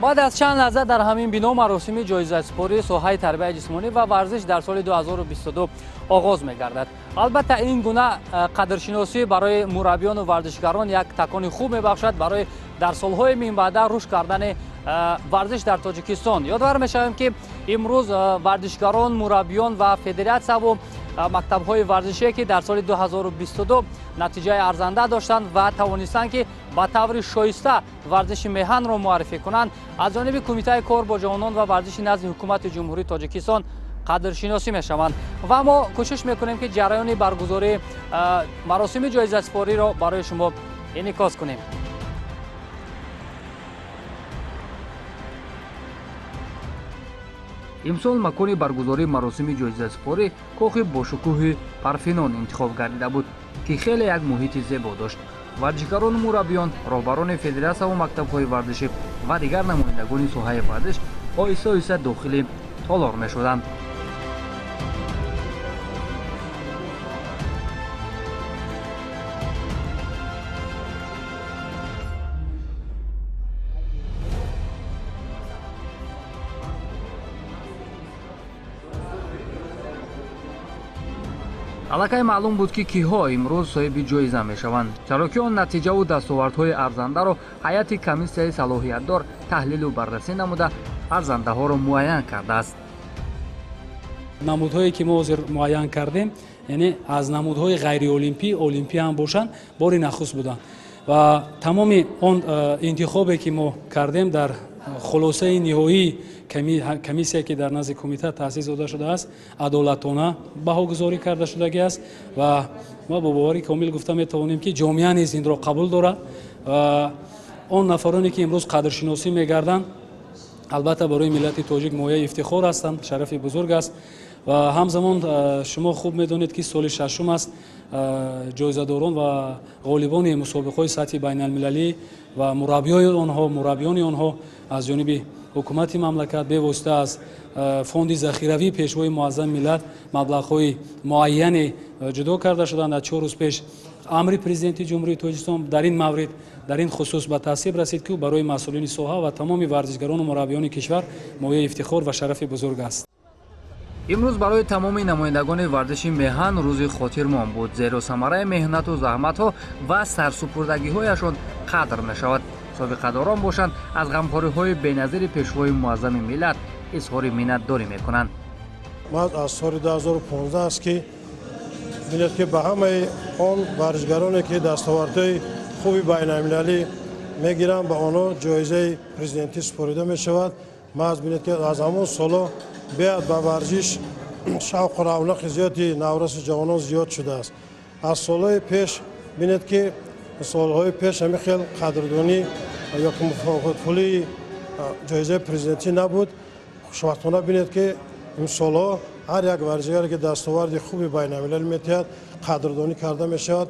بعد از چند لحظه در همین بنا مراسم جایزه سپاری ساحه تربیت جسمانی و ورزش در سال 2022 آغاز می‌گردد. البته این گونه قدرشناسی برای مربیان و ورزشکاران یک تکان خوب می‌بخشد برای در سال‌های من بعد رشد کردن ورزش در تاجیکستان. یادآور می‌شویم که امروز ورزشکاران، مربیان و فدراسیون و مکتب‌های ورزشی که در سال 2022 نتیجه ارزنده داشتند و توانستند که با طور شایسته ورزش میهن را معرفی کنند، از جانب کمیته کار با جوانان و ورزش نزد حکومت جمهوری تاجیکستان قدرشناسی می‌شوند و ما کوشش می‌کنیم که جریان برگزاری مراسم جایزه سپاری را برای شما انعکاس کنیم. امسال مکان برگزاری مراسم جایزه سپاری کاخ باشکوه پارفنون انتخاب گردیده بود که خیلی یک محیط زیبا داشت. ورزشکاران، مربیان، راهبران فدراسیون و مکتب‌های ورزشی و دیگر نمایندگان ساحه ورزش آهسته آهسته داخل تالار می‌شدند. аллакай маълум буд ки киҳо имрӯз соҳиби ҷоиза мешаванд, чаро ки он натиҷаву дастовардҳои арзандаро ҳайати комиссияи салоҳиятдор таҳлилу баррасӣ намуда арзандаҳоро муайян кардааст. намудҳое ки мо ҳозир муайян кардем, яъне аз намудҳои ғайриолимпӣ, олимпӣ ҳам бошанд, бори нахуст буданд ва тамоми он интихобе ки мо кардем дар хулосаи ниҳоии комиссия ки дар назди кумита таъсис дода шудааст, адолатона баҳогузорӣ карда шудагиаст ва мо бо бовари комил гуфта метавонем ки ҷомеа низ инро қабул дорад ва он нафароне ки имрӯз қадршиносӣ мегарданд, албатта барои миллати тоҷик мояи ифтихор ҳастанд, шарафи бузург аст ва ҳамзамон шумо хуб медонед ки соли шашум аст ҷоизадорон ва ғолибони мусобиқаҳои сатҳи байналмилалӣ ва мураббиёни онҳо аз ҷониби ҳукумати мамлакат бевосита аз фонди захиравии пешвои муаззами миллат маблағҳои муайяне ҷудо карда шуданд. аз 4 рӯз пеш амри президенти ҷумҳурии тоҷикистон дар ин маврид дар ин хусус ба тасвиб расид ки барои масъулини соҳа ва тамоми варзишгарону мураббиёни кишвар мояи ифтихор ва шарафи бузург аст. имрӯз барои тамоми намояндагони варзиши меҳан рӯзи хотирмон буд, зеро самараи меҳнату заҳматҳо ва сарсупурдагиҳояшон қадр мешавад. собиқадорон бошанд, аз ғамхориҳои беназири пешвои муаззами миллат изҳори миннатдорӣ мекунанд. ман аз соли 2015 аст ки бинед ки ба ҳамаи он варзишгароне ки дастовардҳои хуби байналмилалӣ мегиранд, ба онҳо ҷоизаи президентӣ супорида мешавад. ман аз бинед ки аз ҳамон соло беяд ба варзиш шавқу равнақи зиёди навраси ҷавонон зиёд шудааст. аз солҳои пеш бинед ки солҳои пеш ҳамин хел қадрдонӣ ё ки мукофотпулии ҷоизаи президентӣ набуд. хушбахтона бинед ки ин солҳо ҳар як варзишгаре ки дастоварди хуби байналмилалӣ метиҳад қадрдонӣ карда мешавад.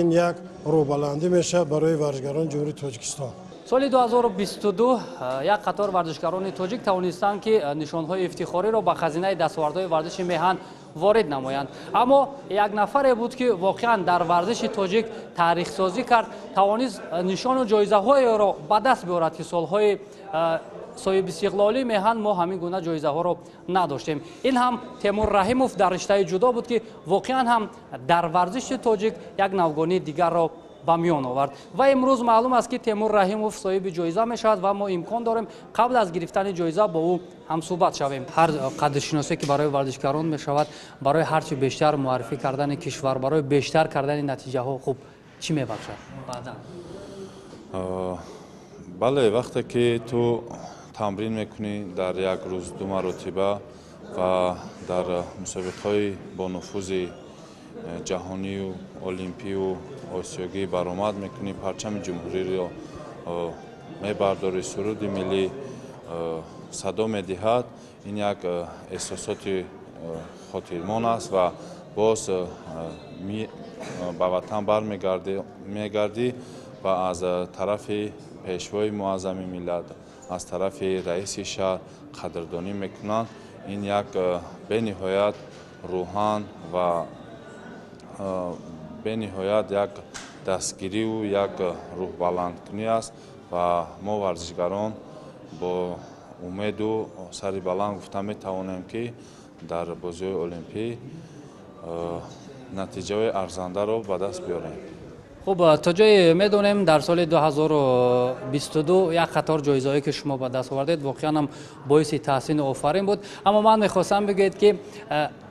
ин як рӯҳбаландӣ мешавад барои варзишгарони ҷумҳурии тоҷикистон. соли 2022 як қатор варзишгарони тоҷик тавонистанд ки нишонҳои ифтихориро ба хазинаи дастовардҳои варзиши меҳан ворид намоянд. аммо як нафаре буд ки воқеан дар варзиши тоҷик таърихсозӣ кард, тавонист нишону ҷоизаҳоеро ба даст биёрад ки солҳои соҳиби истиқлолии меҳан мо ҳамин гуна ҷоизаҳоро надоштем. ин ҳам Темур Раҳимов дар риштаи ҷудо буд ки воқеан ҳам дар варзиши тоҷик як навгонии дигарро ба миён овард ва имрӯз маълум аст ки Темур Раҳимов соҳиби ҷоиза мешавад ва мо имкон дорем қабл аз гирифтани ҷоиза бо ӯ ҳамсуҳбат шавем. ҳар қадршиносие ки барои варзишкарон мешавад, барои ҳарчи бештар муаррифӣ кардани кишвар, барои бештар кардани натиҷаҳо хуб чӣ мебахшад? бале, вақте ки ту тамрин мекунӣ дар як рӯз 2 маротиба ва дар мусобиқаҳои бо нуфузи ҷаҳонию олимпию осиёгӣ баромад мекунӣ, парчами ҷумҳуриро мебардорӣ, суруди миллӣ садо медиҳад, ин як эҳсосоти хотирмон аст ва боз ба ватан бармегардӣ ва аз тарафи пешвои муаззами миллат, аз тарафи раиси шаҳр қадрдонӣ мекунанд. ин як бениҳоят рӯҳан ва бениҳоят як дастгирию як рӯҳбаландкунӣ аст ва мо варзишгарон با امید و سر بلند گفتم میتوانیم که در بازی المپی نتیجه ارزنده رو به دست بیاریم. خب تا جای میدونیم در سال 2022 یک قطار جایزه‌ای که شما به دست آوردید واقعا هم باعث تحسین و آفرین بود. اما من میخواستم بگید که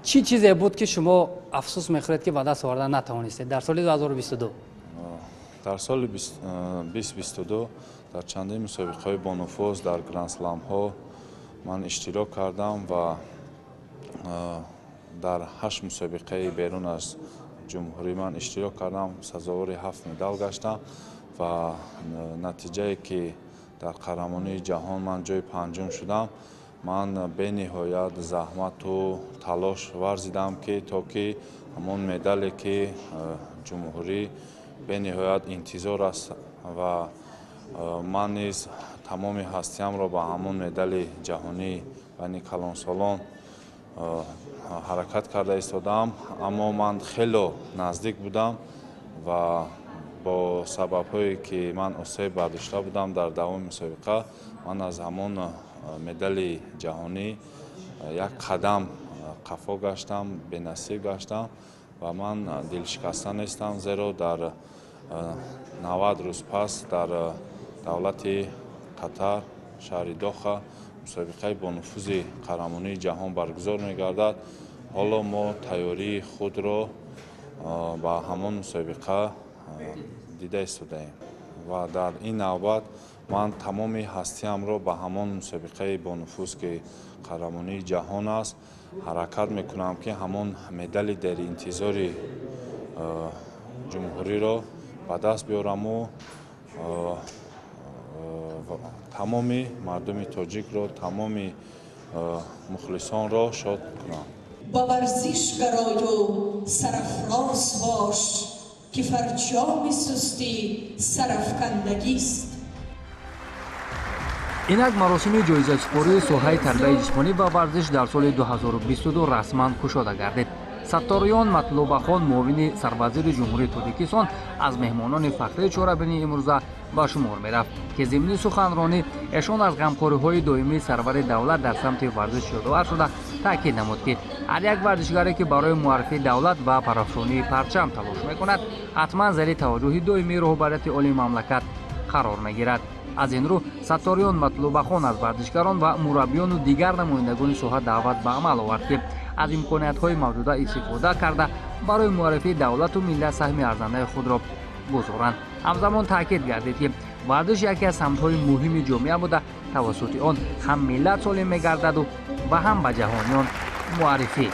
چی چیزی بود که شما افسوس میخورید که به دست آوردن نتوانستید در سال 2022؟ در سال 2022 در چندین مسابقه‌های با نفوذ در گرند اسلم ها من اشتراک کردم و در 8 مسابقه بیرون از جمهوری من اشتراک کردم، سزاوار 7 مدال گشتم و نتیجه که در قهرمانی جهان من جای پنجم شدم. من به نهایت زحمت و تلاش ورزیدم که تا که همون مدالی که جمهوری به نهایت انتظار است و من نیز تمام هستیم را به همون مدال جهانی بین کلانسالان حرکت کرده ایستادم، اما من خیلی نزدیک بودم و با سبب هایی که من آسیب برداشته بودم در دوام مسابقه من از همون مدال جهانی یک قدم قفا گشتم، بی‌نصیب گشتم و من دلشکسته نیستم، زیرا در 90 روز پس در دولت قطر شهر دوحه مسابقه با نفوذ قهرمانی جهان برگزار می‌گردد. حالا ما تیاری خود را با همان مسابقه دیده ایستاده‌ایم و در این نوبت من تمام هستیم را به همان مسابقه با نفوذ که قهرمانی جهان است حرکت میکنم که همان مدال در انتظار جمهوری را به دست بیارم و تمام مردم تاجیک را، تمام مخلصان را شاد کنم. با ورزش گرای و سرافراز باش که فرجام سستی سرافکندگی است. اینک مراسم جایزه سپاری سوهای تربیت جسمانی و ورزش در سال 2022 رسما گشوده گردید. ستاریان مطلوبخان معاون سروزیر جمهوری تاجیکستان از مهمانان فخری چهاربینی امروزه به شمار میرفت که ضمن سخنرانی ایشان از غمخوری‌های دائمی سرور دولت در سمت ورزش یادآور شده تاکید نمود که هر یک ورزشکاری که برای معرفی دولت و پرافشانی پرچم تلاش میکند حتما زیر توجه دائمی رهبریت عالی مملکت قرار میگیرد. از این رو ستاریان مطلوبخان از ورزشکاران و مربیان و دیگر نمایندگان ساحه دعوت به عمل آورد که از امکانیت‌های موجوده استفاده کرده برای معرفی دولت و ملت سهم ارزنده خود را گذارند. همزمان تاکید گردید که ورزش یکی از سمت‌های مهم جامعه بوده توسط آن هم ملت سالم می‌گردد و هم به جهانیان معرفی.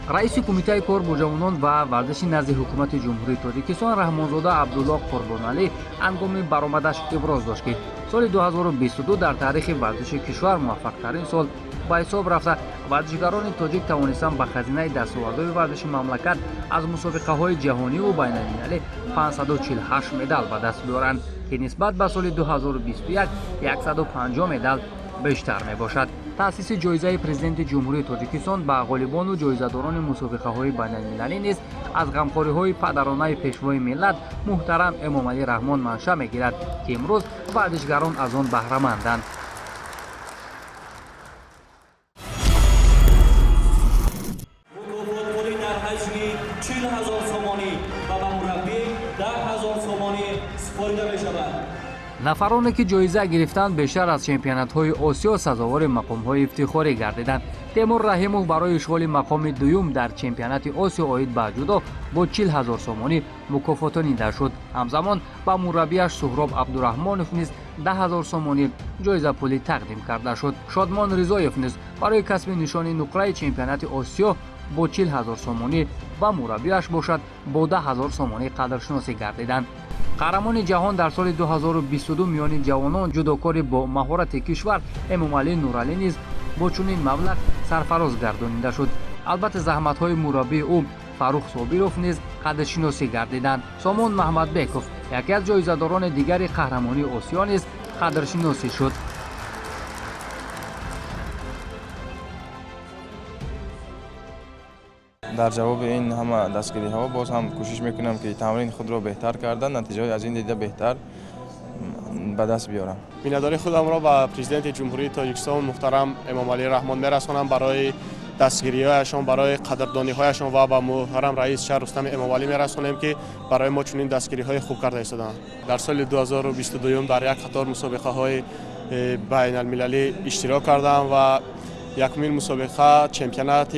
رئیس کمیته کار با جوانان و ورزش نزد حکومت جمهوری تاجیکستان رحمانزاده عبدالله قربانعلی هنگام برآمدش ابراز داشت که سال 2022 در تاریخ ورزش کشور موفق‌ترین سال به حساب رفته. ورزشکاران تاجیک توانستند به خزینه دستاوردهای ورزش مملکت از مسابقه‌های جهانی و بین‌المللی 548 مدال به دست بیارند که نسبت به سال 2021 150 مدال بیشتر میباشد. تأسیس جایزه پرزیدنت جمهوری تاجیکستان به غالبان و جایزه‌داران مسابقه‌های بین‌المللی نیز از غمخوری‌های پدرانه پیشوای ملت محترم امامعلی رحمان منشأ می‌گیرد که امروز ورزشکاران از آن بهره مندند. مکافات در حجم 40,000 سومانی و به مربی 10,000 سومانی سپرده می‌شود. نفرانی که جایزه گرفتند بیشتر از چمپیونات‌های آسیا سزاوار مقام‌های افتخاری گردیدند. تیمور رحیموف برای اشغال مقام دوم در چمپیونات آسیا عاید به جودو با 40,000 سومانی مکافاتانیده شد. همزمان به مربیش سهراب عبدالرحمانوف نیز 10,000 سومانی جایزه پولی تقدیم کرده شد. شادمان رضایف نیز برای کسب نشان نقره چمپیونات آسیا با 40,000 سومانی و مربیش باشد با 10,000 سومانی قدرشناسی گردیدند. قهرمان جهان در سال 2022 میان جوانان جودوکار با مهارت کشور امامعلی نورعلی نیز با چنین مبلغ سرفراز گردانیده شد. البته زحمت‌های مربی او فاروق صابیروف نیز قدرشناسی گردیدند. سامان محمدبکوف یکی از جایزه‌داران دیگر قهرمانی آسیا نیز قدرشناسی شد. در جواب این همه دستگیری ها باز هم کوشش میکنم که تمرین خود را بهتر کردن، نتیجه از این دیده بهتر به دست بیارم. مینداری خودم را به پرزیدنت جمهوری تاجیکستان محترم امام علی رحمان میرسانم برای دستگیری‌هایشان، برای قدردانی‌هایشان و به محترم رئیس شهر رستم امام علی میرسانیم که برای ما چنین دستگیری‌های خوب کرده ایستادند. در سال 2022 در یک قطار مسابقه‌های بین المللی اشتراک کردم و یکمین مسابقه چمپیونات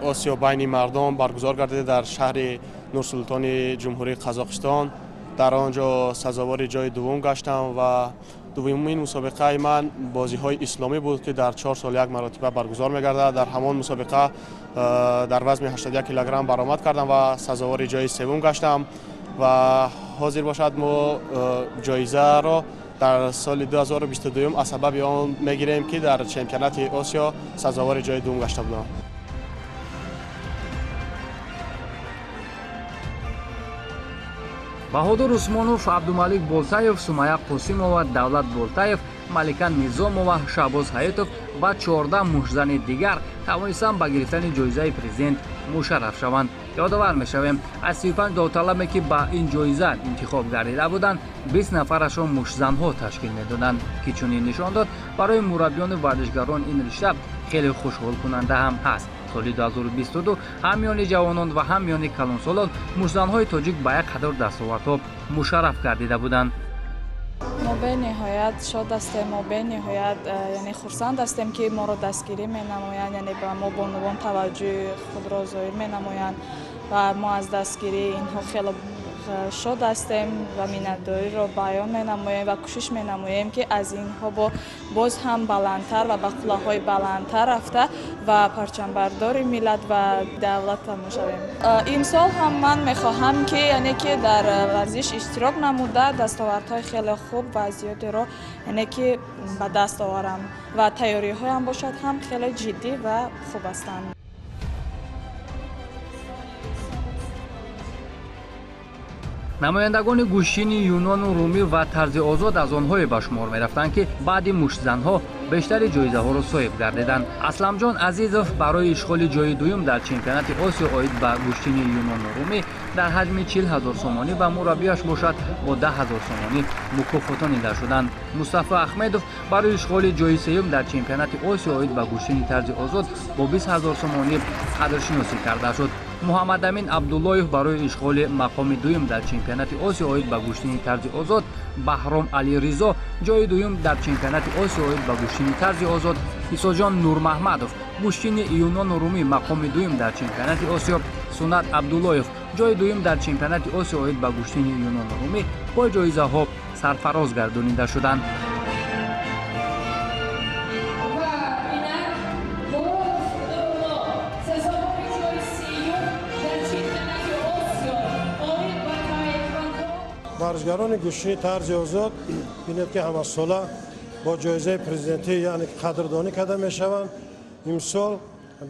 آسیا بین مردم برگزار گردیده در شهر نورسلطان جمهوری قزاقستان. در آنجا سزاوار جای دوم گشتم و دومین مسابقه من بازی‌های اسلامی بود که در 4 سال یک مرتبه برگزار می‌گردد. در همان مسابقه در وزن 81 کیلوگرم برآمد کردم و سزاوار جای سوم گشتم و حاضر باشد ما جایزه را در سال 2022 از سبب آن می‌گیریم که در چمپیونات آسیا سزاوار جای دوم گشته بودم. баҳодур усмонов, абдумалик болтаев, сумая қосимова, давлат болтаев, малика низомова, шабоз ҳаётов ва 14 мушзани дигар тавонистанд ба гирифтани ҷоизаи президент мушарраф шаванд. ёдовар мешавем, аз 35 довталабе ки ба ин ҷоиза интихоб гардида буданд, 20 нафарашон мушзанҳо ташкил медоданд, ки чунин нишон дод барои мураббиёни варзишгарон ин ришта хеле хушҳолкунанда ҳам ҳаст. соли 2022 ҳам миёни ҷавонон ва ҳам миёни калонсолон мушзанҳои тоҷик ба як қадор дастовардҳо мушарраф гардида буданд. мо бениҳоят шод ҳастем, мо бениҳоят яъне хурсанд ҳастем ки моро дастгирӣ менамоянд, яъне ба мо бонувон таваҷҷӯҳи худро зоҳир менамоянд ва мо аз дастгирии инҳо хеле шод ҳастем ва миннатдориро баён менамоем ва кӯшиш менамоем ки аз инҳо боз ҳам баландтар ва ба қуллаҳои баландтар рафта ва парчамбардори миллат ва давлат мешавем. Имсол ҳам ман мехоҳам ки яъне ки дар варзиш иштирок намуда дастовардҳои хеле хуб ва зиёдеро яъне ки ба даст оварам ва тайёриҳоям бошад ҳам хеле ҷиддӣ ва хуб ҳастанд. намояндагони гӯшини юнону румӣ ва тарзи озод аз онҳое ба шумор мерафтанд ки баъди муштзанҳо бештари ҷоизаҳоро соҳиб гардиданд. асламҷон азизов барои ишғоли ҷои дуюм дар чемпионати осиё оид ба гӯштини юнону румӣ дар ҳаҷми 40 000 сомонӣ ва мураббиаш бошад бо 10 000 сомонӣ мукофотонида шуданд. мустафо ахмедов барои ишғоли ҷои сеюм дар чемпионати осиё оид ба гӯштини тарзи озод бо 20 000 сомонӣ қадршиносӣ карда шуд. муҳаммад амин абдуллоев барои ишғоли мақоми дуюм дар чемпионати осиё оид ба гӯштини тарзи озод, баҳром алиризо ҷои дуюм дар чемпионати осиё оид ба гӯштини тарзи озод, исоҷон нурмаҳмадов гӯштини юнону румӣ мақоми дуюм дар чемпионати осиё, сунат абдуллоев ҷои дуюм дар чемпионати осиё оид ба гӯштини юнону румӣ бо ҷоизаҳо сарфароз гардонида шуданд. варзишгарони гӯштини тарзи озод бинед ки ҳамасола бо ҷоизаи президентӣ яъне қадрдонӣ карда мешаванд. имсол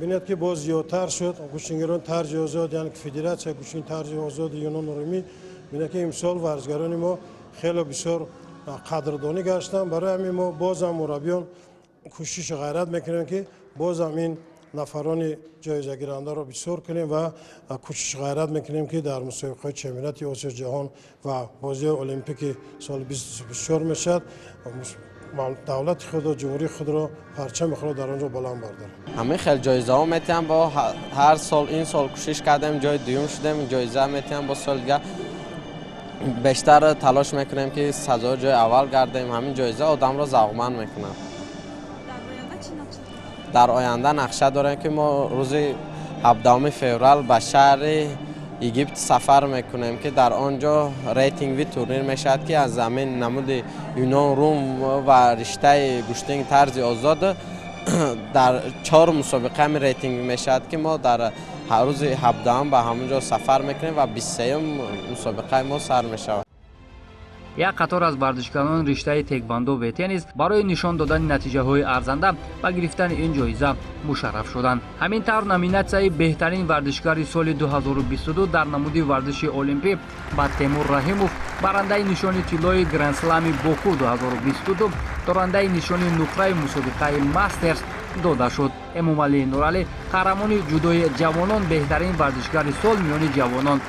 бинед ки боз зиёдтар шуд гӯштингирони тарзи озод, яъне федератсия гӯштини тарзи озоди юнону румӣ бинед ки имсол варзишгарони мо хеле бисёр қадрдонӣ гаштанд. барои ҳамин мо бозам мураббиён кӯшиши ғайрат мекунем ки бозам ин нафарони ҷоизагирандаро бисёр кунем ва кӯшиш ғайрат мекунем ки дар мусобиқаҳои чемпионати осиё ҷаҳон ва бозиҳои олимпики соли 2024 мешавад давлати худро ҷумҳурии худро парчами худро дар онҷо баланд бардорем. ҳамин хел ҷоизаҳо метиҳам бо ҳар сол ин сол кӯшиш кардем ҷои дуюм шудем, ҷоиза метиҳам бо соли дигар бештар талош мекунем ки сазои ҷои аввал гардем. ҳамин ҷоиза одамро завқманд мекунад. дар оянда нақша дорем ки мо рӯзи 17 феврал ба шаҳри египт сафар мекунем ки дар онҷо рейтингови турнир мешавад ки аз замин намуди юнон рум ва риштаи гӯштини тарзи озод дар 4 мусобиқа рейтинг мешавад ки мо дар рӯзи 17 ба ҳамонҷо сафар мекунем ва 23 мусобиқаи мо сар мешавад. як қатор аз варзишгарони риштаи теквондо ва теннис барои нишон додани натиҷаҳои арзанда ба гирифтани ин ҷоиза мушарраф шуданд. ҳамин тавр номинатсияи беҳтарин варзишгари соли 2022 дар намуди варзиши олимпӣ ба Темур Раҳимов, барандаи нишони тиллои гранд-слами Боку 2022, дорандаи нишони нуқраи мусобиқаи мастерс дода шуд. эмомалӣ нуралӣ қаҳрамони ҷудои ҷавонон беҳтарин варзишгари сол миёни ҷавонон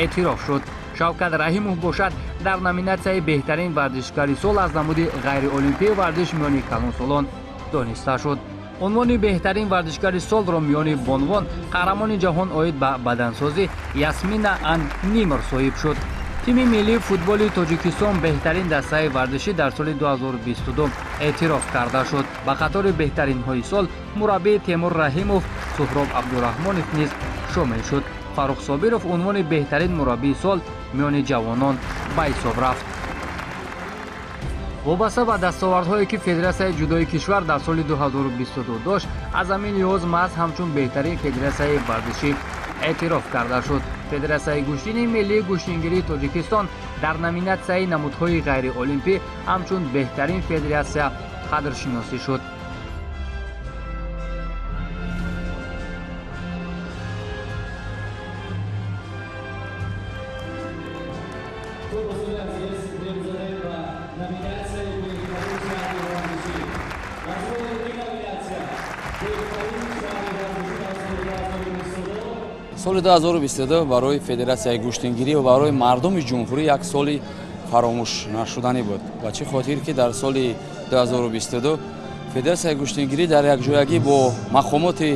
эътироф шуд. шавкат раҳимов бошад дар номинатсияи беҳтарин варзишгари сол аз намуди ғайриолимпии варзиш миёни калонсолон дониста шуд. унвони беҳтарин варзишгари солро миёни бонвон қаҳрамони ҷаҳон оид ба бадансозӣ Ясмина Нимр соҳиб шуд. тими миллии футболи Тоҷикистон беҳтарин дастаи варзишӣ дар соли 2022 эътироф карда шуд. ба қатори беҳтаринҳои сол мураббии Темур Раҳимов, Суҳроб Абдурахмонов низ шомил шуд. Фарух Собиров унвони беҳтарин мураббии сол миёни ҷавонон ба ҳисоб рафт. вобаста ба дастовардҳое ки Федератсияи ҷудои кишвар дар соли 2022 дошт, аз ҳамин лиҳоз маҳз ҳамчун беҳтарин федератсияи варзишӣ эътироф карда шуд. Федератсияи гӯштини миллии гӯштингирии Тоҷикистон дар номинатсияи намудҳои ғайриолимпӣ ҳамчун беҳтарин федератсия қадршиносӣ шуд. соли 2022 барои Федератсияи гӯштингирӣ ва барои мардуми ҷумҳурӣ як соли фаромӯшнашуданӣ буд. Ба чӣ хотир ки дар соли 2022 Федератсияи гӯштингирӣ дар якҷоягӣ бо мақомоти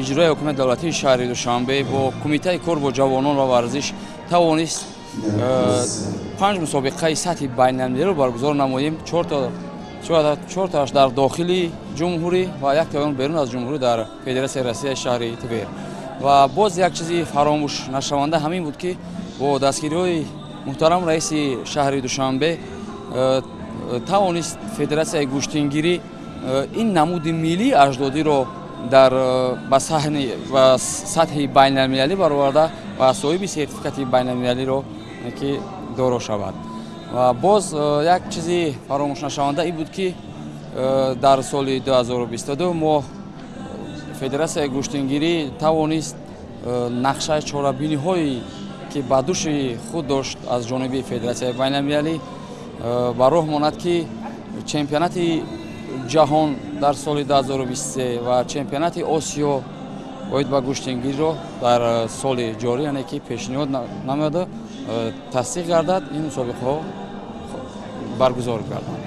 иҷрои ҳукумати давлатии шаҳри Душанбе, бо Кумитаи кор бо ҷавонон ва варзиш тавонист 5 мусобиқаи сатҳи байналмилалиро баргузор намоем. 4 тааш дар дохили ҷумҳурӣ ва 1 таён берун аз ҷумҳурӣ дар Федератсияи Россияи шаҳри Тver. ва боз як чизи фаромӯшнашаванда ҳамин буд ки бо дастгириҳои муҳтарам раиси шаҳри Душанбе тавонист Федератсияи гӯштингирӣ ин намуди миллии аҷдодиро ба сатҳи байналмилалӣ бароварда ва соҳиби сертификати байналмилалиро ки доро шавад. ва боз як чизи фаромӯшнашаванда ин буд ки дар соли 2022 мо Федератсияи гӯштингирӣ тавонист нақшаи чорабиниҳое ки ба дӯши худ дошт аз ҷониби Федератсияи байналмилалӣ ба роҳ монад ки чемпионати ҷаҳон дар соли 2023 ва чемпионати Осиё оид ба гӯштингириро дар соли ҷорӣ, яъне ки пешниҳод намояда тасдиқ гардад, ин мусобиқаҳо баргузор гарданд.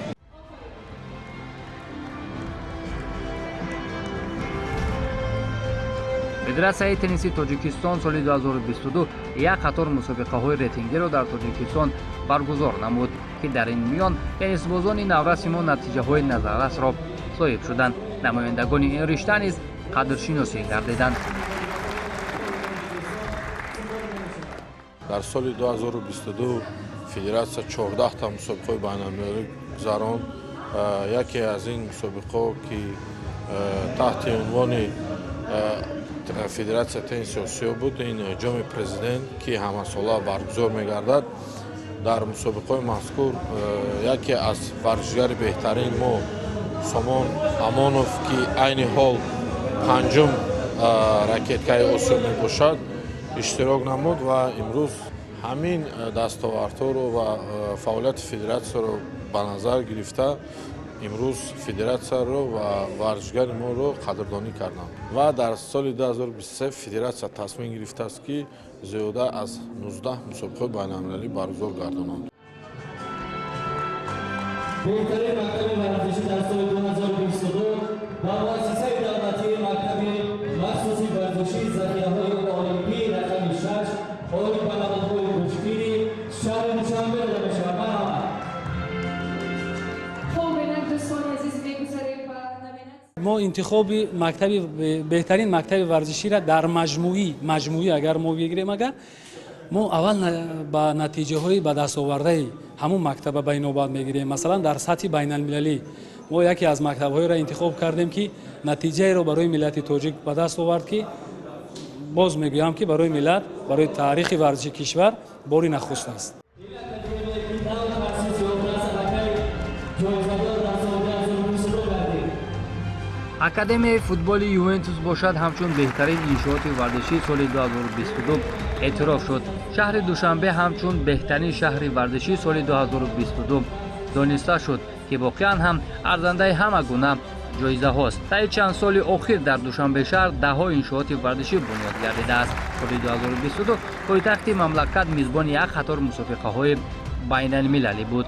Федератсияи тенниси Тоҷикистон соли 2022 як қатор мусобиқаҳои рейтингиро дар Тоҷикистон баргузор намуд, ки дар ин миён теннисбозони наврасимо натиҷаҳои назаррасро соҳиб шуданд. намояндагони ин ришта низ қадршиносӣ гардиданд. дар соли 2022 федератсия 14 та мусобиқаи байналмилалӣ гузаронд. яке аз ин мусобиқаҳо ки таҳти унвони Федератсия тенниси Осиё буд, ин ҷоми президент ки ҳамасола баргузор мегардад. дар мусобиқаҳои мазкур яке аз варзишгари беҳтарин мо Сомон Амонов ки айни ҳол панҷум ракеткаи Осиё мебошад иштирок намуд ва имрӯз ҳамин дастовардҳоро ва фаъолияти федератсияро ба назар гирифта имрӯз федератсияро ва варзишгари моро қадрдонӣ карданд ва дар соли 2023 федератсия тасмим гирифтааст ки зиёда аз 19 мусобиқаи байналмилалӣ баргузор гардонанд. беҳтарин мактаби варзишӣ дар соли 2022 ба муассисаи давлатии мактаби махсуси варзишии захираҳои олимпии рақами 6 оид ба намудҳои гӯштгирӣ шаҳри Душанбе дода мешавад. мо интихоби беҳтарин мактаби варзиширо дар маҷмӯӣ агар мо бигирем, агар мо аввал ба натиҷаҳои ба дастовардаи ҳамун мактаба ба инобат мегирем. масалан дар сатҳи байналмилалӣ мо яке аз мактабҳоеро интихоб кардем ки натиҷаеро барои миллати тоҷик ба даст овард ки боз мегӯям ки барои миллат, барои таърихи варзиши кишвар бори нахуст аст. академияи футболи Ювентус бошад ҳамчун беҳтарин иншооти варзишии соли 2022 эътироф шуд. шаҳри Душанбе ҳамчун беҳтарин шаҳри варзишии соли 2022 дониста шуд, ки воқеан ҳам арзандаи ҳама гуна ҷоизаҳост. таи чанд соли охир дар Душанбе шаҳр даҳҳо иншооти варзишӣ бунёд гардидааст. соли 2022 пойтахти мамлакат мизбони як қатор мусобиқаҳои байналмилалӣ буд.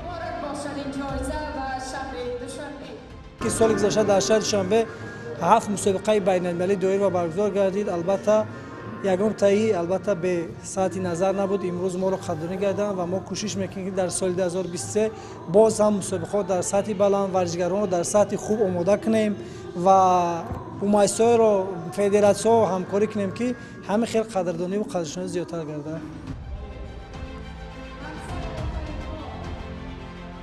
که سال گذشته در شهر دوشنبه 7 مسابقه بین‌المللی دایر و برگزار گردید. البته یگان تایی البته به ساعتی نظر نبود. امروز ما رو قدردانی کردند و ما کوشش میکنیم که در سال 2023 باز هم مسابقات در سطح بلند ورزشکاران رو در سطح خوب آماده کنیم و مؤسسات رو فدراسیون همکاری کنیم که همه خیلی قدردانی و قدرشناسی زیادتر گرده.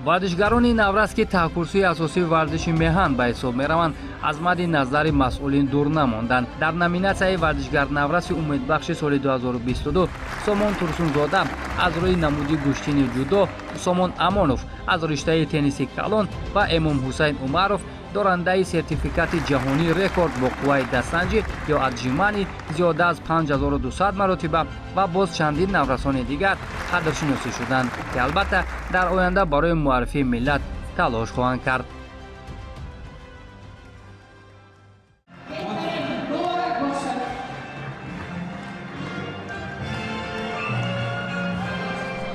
варзишгарони наврас ки таҳкурсии асосии варзиши меҳан ба ҳисоб мераванд аз мадди назари масъулин дур намонданд. дар номинатсияи варзишгар навраси умедбахши соли 2022 сомон турсунзода аз рӯи намуди гӯштини ҷудо, сомон амонов аз риштаи тенниси калон ва эмомҳусайн умаров дорандаи сертификати ҷаҳонии рекорд бо қувваи дастсанҷӣ ё аджимани зиёда аз 5200 маротиба ва боз чандин наврасони дигар қадршиносӣ шуданд, ки албатта дар оянда барои муаррифии миллат талош хоҳанд кард.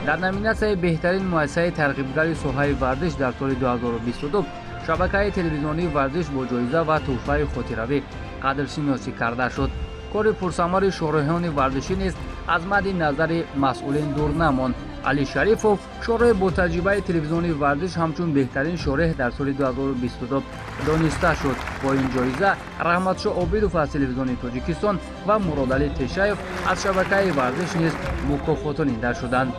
дар номинатсияи беҳтарин муассисаи тарғибгари соҳаи варзиш дар соли 2022 шабакаи телевизионии варзиш бо ҷоиза ва тӯҳфаи хотиравӣ қадршиносӣ карда шуд. кори пурсамари шоҳроҳони варзишӣ низ аз мадди назари масъулин дур намонд. али шарифов шоҳроҳи бо таҷрибаи телевизионии варзиш ҳамчун беҳтарин шореҳ дар соли 2022 дониста шуд. бо ин ҷоиза раҳматшоҳ обидов аз телевизиони тоҷикистон ва муродали тешаев аз шабакаи варзиш низ мукофотонида шуданд.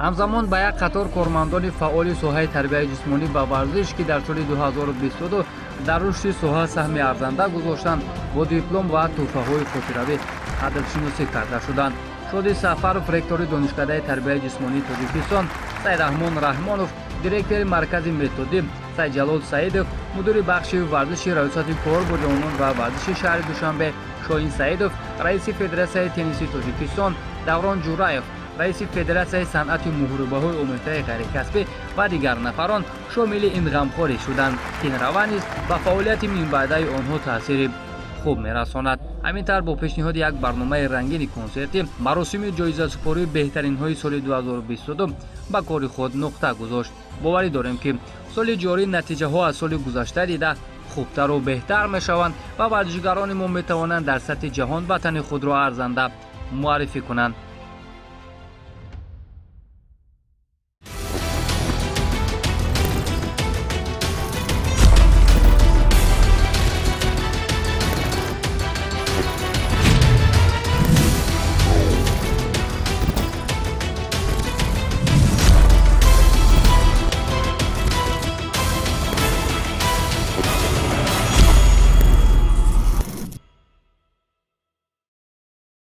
ҳамзамон ба як қатор кормандони фаъоли соҳаи тарбияи ҷисмонӣ ба варзиш ки дар соли 2022 дар рушди соҳа саҳми арзанда гузоштанд бо диплом ва тӯҳфаҳои хотиравӣ қадршиносӣ карда шуданд. шоди сафаров ректори донишкадаи тарбияи ҷисмонии тоҷикистон, сайраҳмон раҳмонов директори маркази методӣ, сайҷалол саидов мудири бахши варзиши раёсати кор бо ҷавонон ва варзиши шаҳри душанбе, шоҳин саидов раиси федератсияи тенниси тоҷикистон, даврон ҷураев раиси федератсияи санъати муҳорибаҳои омӯхтаи ғайрикасбӣ ва дигар нафарон шомили ин ғамхорӣ шуданд, ки ин раванд низ ба фаъолияти минбаъдаи онҳо таъсири хуб мерасонад. ҳамин тавр бо пешниҳоди як барномаи рангини консертӣ маросими ҷоизасупории беҳтаринҳои соли 2022 ба кори худ нуқта гузошт. боварӣ дорем ки соли ҷорӣ натиҷаҳо аз соли гузашта дида хубтару беҳтар мешаванд ва варзишгарони мо метавонанд дар сатҳи ҷаҳон ватани худро арзанда муаррифӣ кунанд.